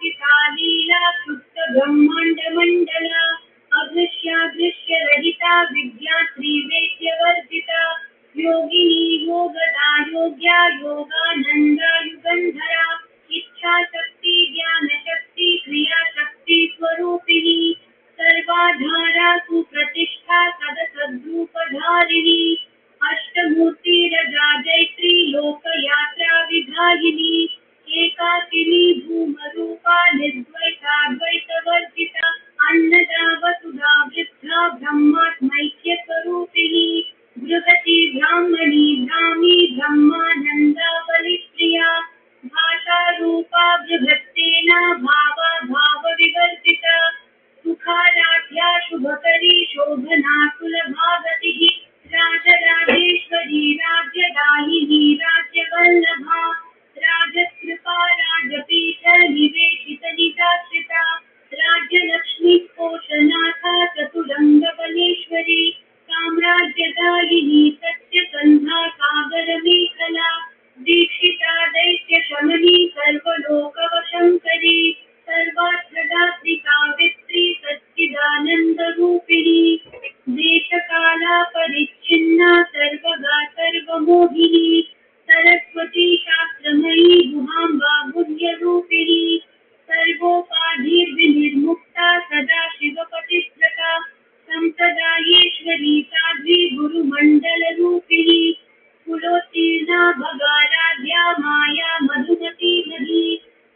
विराजिता लीला शुद्ध ब्रह्मांड मंडला अदृश्यादृश्य रहिता विद्या त्रिवेद्य वर्जिता योगिनी योगदा योग्या योगानंदा युगंधरा इच्छा शक्ति ज्ञान शक्ति क्रिया शक्ति स्वरूपिणी सर्वाधारा सुप्रतिष्ठा सदसद्रूपधारिणी अष्टमूर्तिरजा जैत्री लोकयात्रा विधायिनी एकाकिनी भूमरूपा निर्द्वैताद्वैतवर्जिता अन्नदा वसुधा वृद्धा ब्रह्मात्मैक्य स्वरूपिणी बृहती ब्राह्मणी ब्राह्मी ब्रह्मानंदा बलिप्रिया भाषा रूपा बृहत्तेना भावा भाव विवर्जिता सुखाराध्या शुभकरी शोभना सुलभागतिः राजराजेश्वरी राज्यदायिनी राज्यवल्लभा राजकृपा राजपीठ निवेशित निजाश्रिता राज्यलक्ष्मी कोशनाथा चतुरंगबलेश्वरी साम्राज्यदायिनी सत्यसंधा सागरमेखला दीक्षिता दैत्य शमनी सर्वलोकवशंकरी सर्वार्थदा सावित्री सच्चिदानंद रूपिणी देशकाला परिच्छिन्ना सर्वगा सर्वमोहिनी सरस्वती शास्त्रमयी गुहाम्बा पुण्यरूपिणी सर्वोपाधिर्विनिर्मुक्ता सदा शिवपतिव्रता संप्रदायेश्वरी साध्वी गुरुमंडल रूपिणी कुलोत्तीर्णा भगाराध्या माया मधुमती मही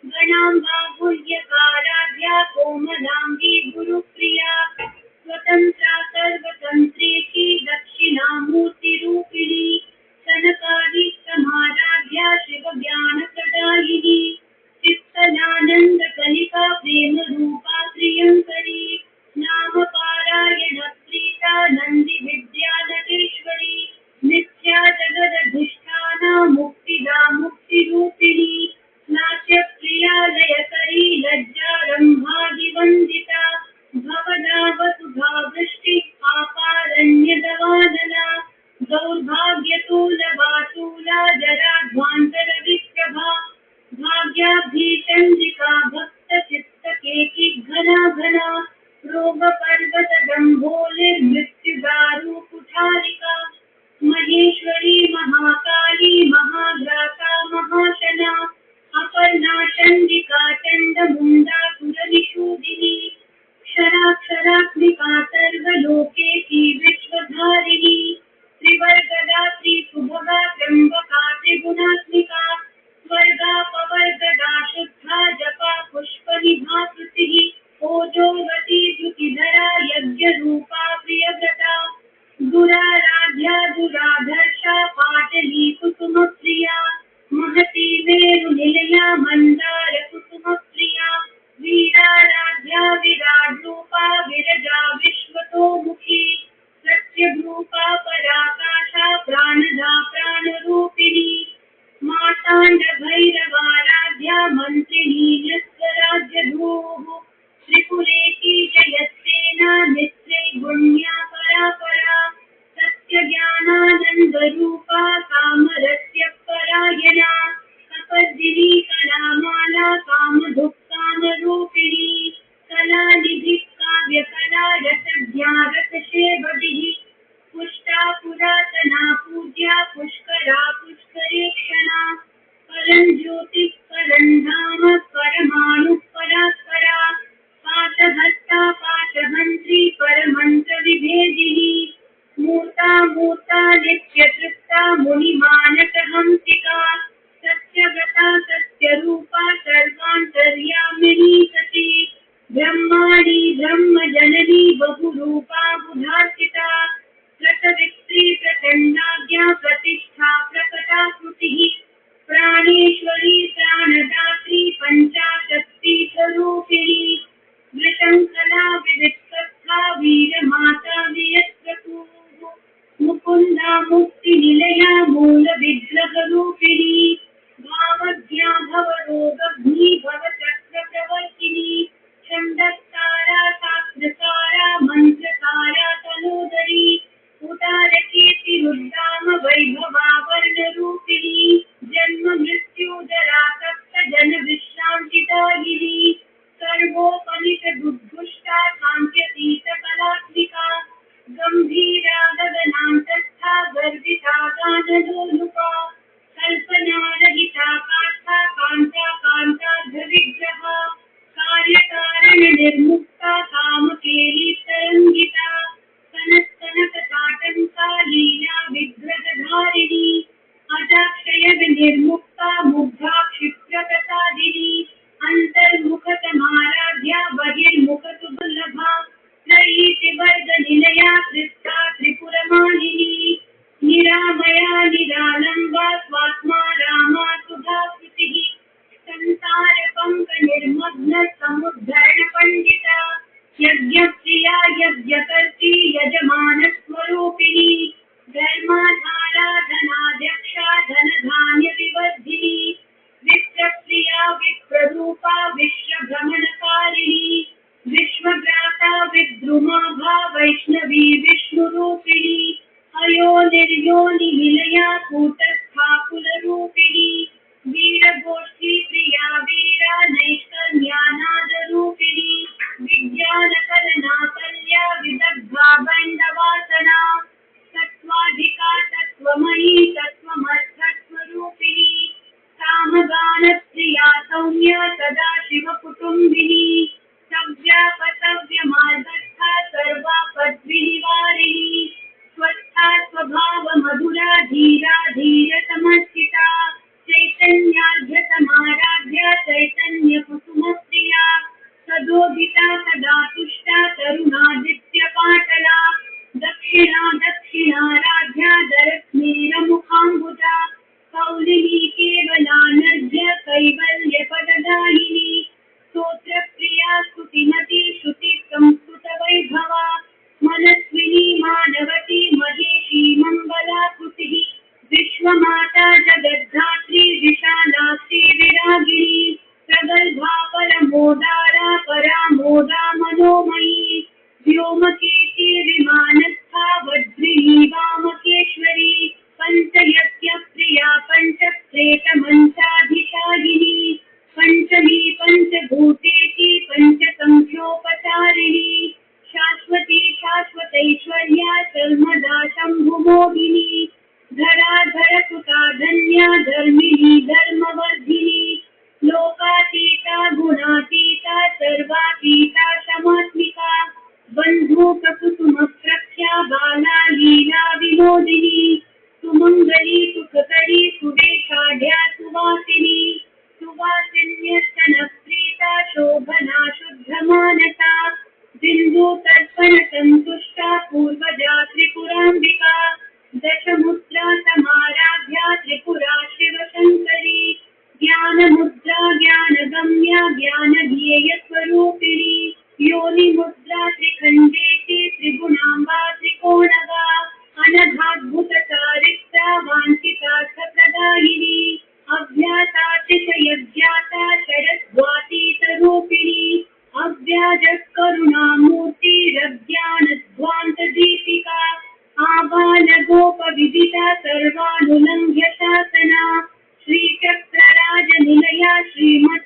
गणाम्बा गुह्यकाराध्या कोमलांगी गुरुप्रिया स्वतंत्रा सर्वतंत्रेशी दक्षिणामूर्ति रूपिणी सनकादि समाराध्या शिव ज्ञान प्रदायिनी चित्तनानंद कलिका प्रेम रूपा प्रियंकरी नाम पारायण प्रीता नंदी विद्या नटेश्वरी नित्या जगदधिष्ठाना मुक्तिदा मुक्ति रूपिणी नाट्य प्रिया लयकरी लज्जा रंभादिवंदिता भवदा वसुधा वृष्टि पापारण्यदवानला दौर्भाग्यतूलवातूला जराध्वांतर विप्रभा भाग्याभीचंद्रिका भक्त चित्तकेकी घना घना रोग पर्वत दंभोलिर्मृत्युदारु कुठारिका महेश्वरी महाकाली महाग्रासा महाशना अपर्णा चंडिका चंडमुंडा सुरनिषूदिनी क्षराक्षरात्मिका सर्वलोकेशी विश्वधारिणी त्रिवर्गदा त्रिसुभगा त्र्यंबका त्रिगुणात्मिका स्वर्गा पवर्गदा शुद्धा जपा पुष्पनिभा कृतिः ओजोवती द्युतिधरा यज्ञरूपा प्रियव्रता दुराराध्या दुराधर्षा पाटली कुसुमप्रिया महती मेरुनिलया मंदार कुसुमप्रिया वीराराध्या विराड्रूपा विरजा विश्वतोमुखी सत्यरूपा पराकाशा प्राणदा प्राणरूपिणी मातांड भैरवाराध्या मंत्रिणी नस्वराज्यधूः त्रिपुरेकी जयसेना नित्रे गुण्या परापरा सत्यज्ञानानन्दरूपा कामरस्य परायणा कपर्दिनी कलामाला कामधुक्कामरूपिणी कलानिधिः काव्यकला रसज्ञा रसशेवधिः पुष्टा पुरातना पूज्या पुष्करा पुष्करेक्षणा परञ्ज्योतिः परन्धाम परमाणुः परात्परा पाशहस्ता पाशहन्त्री परमन्त्रविभेदिनी मूर्ता मूर्ता नित्यतृप्ता मुनिमानसहंसिका सत्यव्रता सत्यरूपा सर्वान्तर्यामिनी सती ब्रह्माणी ब्रह्मजननी बहुरूपा बुधार्चिता प्रसवित्री प्रचण्डाज्ञा प्रतिष्ठा प्रकटाकृतिः प्राणेश्वरी प्राणदात्री पञ्चाशक्तिस्वरूपिणी वृषङ्खला विवित्सत्था वीरमाता वियत्प्रसूः मुकुन्दा मुक्तिनिलया मूलविग्रहरूपिणी भावज्ञा भवरोगघ्नी भवचक्रप्रवर्तिनी छन्दस्सारा शास्त्रसारा मन्त्रसारा तनोदरी उदारकीर्तिरुद्दाम वैभवा वर्णरूपिणी जन्म मृत्यु जरा सप्त जन विश्रान्तिदायिनी निर्मग्न समुद्धरण पंडिता यज्ञप्रिया यज्ञकर्त्री यजमान स्वरूपिणी धर्माधारा धनाध्यक्षा धनधान्य विवर्धिनी विप्रप्रिया विप्ररूपा विश्वभ्रमणकारिणी विश्वव्राता विद्रुमाभा वैष्णवी विष्णुरूपिणी अयो निर्योनि निलया कूटस्था कुलरूपिणी वीरगोष्ठी प्रिया वीरा नैष्कर्म्यानादरूपिणी विज्ञानकलना कल्या विदग्धा बण्डवासना तत्त्वाधिका तत्त्वमयी तत्त्वमर्थस्वरूपिणी कामगानप्रिया सौम्या सदाशिवकुटुम्बिनी सव्यापतव्यमार्गस्था सर्वापद्विनिवारिणी स्वस्था स्वभावमधुरा धीरा धीरतमस्थिता चैतन्यार्घ्यसमाराध्या चैतन्यकुसुमप्रिया सदोदिता सदा तुष्टा तरुणादित्यपाटला दक्षिणा दक्षिणाराध्या दरस्मेरमुखाम्बुजा कौलिनी केवलानर्घ्य कैवल्यपददायिनी स्तोत्रप्रिया स्तुतिमती श्रुतिसंस्कृतवैभवा मनस्विनी मानवती महेशी मङ्गलाकृतिः विश्वमाता जगद्धात्री विशालाक्षी विरागिणी प्रगल्भा परमोदारा परामोदा मनोमयी व्योमकेशी विमानस्था वज्रिणी वामकेश्वरी पञ्चयज्ञप्रिया पञ्चप्रेतमञ्चाधिशायिनी पञ्चमी पञ्चभूतेशी पञ्चसंख्योपचारिणी शाश्वती शाश्वतैश्वर्या सर्वदा शम्भुमोहिनी धराधरसुता धन्या धर्मिणी धर्मवर्धिनी लोकातीता गुणातीता सर्वातीता शमात्मिका बन्धूककुसुमप्रख्या बाला लीला विनोदिनी सुमङ्गली सुखकरी सुदेशाढ्या सुवासिनी सुवासिन्यस्तनप्रीता शोभना शुद्धमानसा बिन्दुतर्पणसन्तुष्टा पूर्वजा त्रिपुराम्बिका दशमुद्रा समाराध्या त्रिपुरा शिवशङ्करी ज्ञानमुद्रा ज्ञानगम्या ज्ञानध्येयस्वरूपिणी योनिमुद्रा त्रिखण्डेति त्रिगुणाम्बा त्रिकोणगा अनघाद्भुतचारित्रा वाञ्छितार्थप्रदायिनी अभ्यासातिशयज्ञाता शरद्वातीतरूपिणी अव्याजकरुणामूर्तिरज्ञानध्वान्तदीपिका आबालगोपविदिता सर्वानुलङ्घ्य शासना श्रीचक्रराजनिलया श्रीमती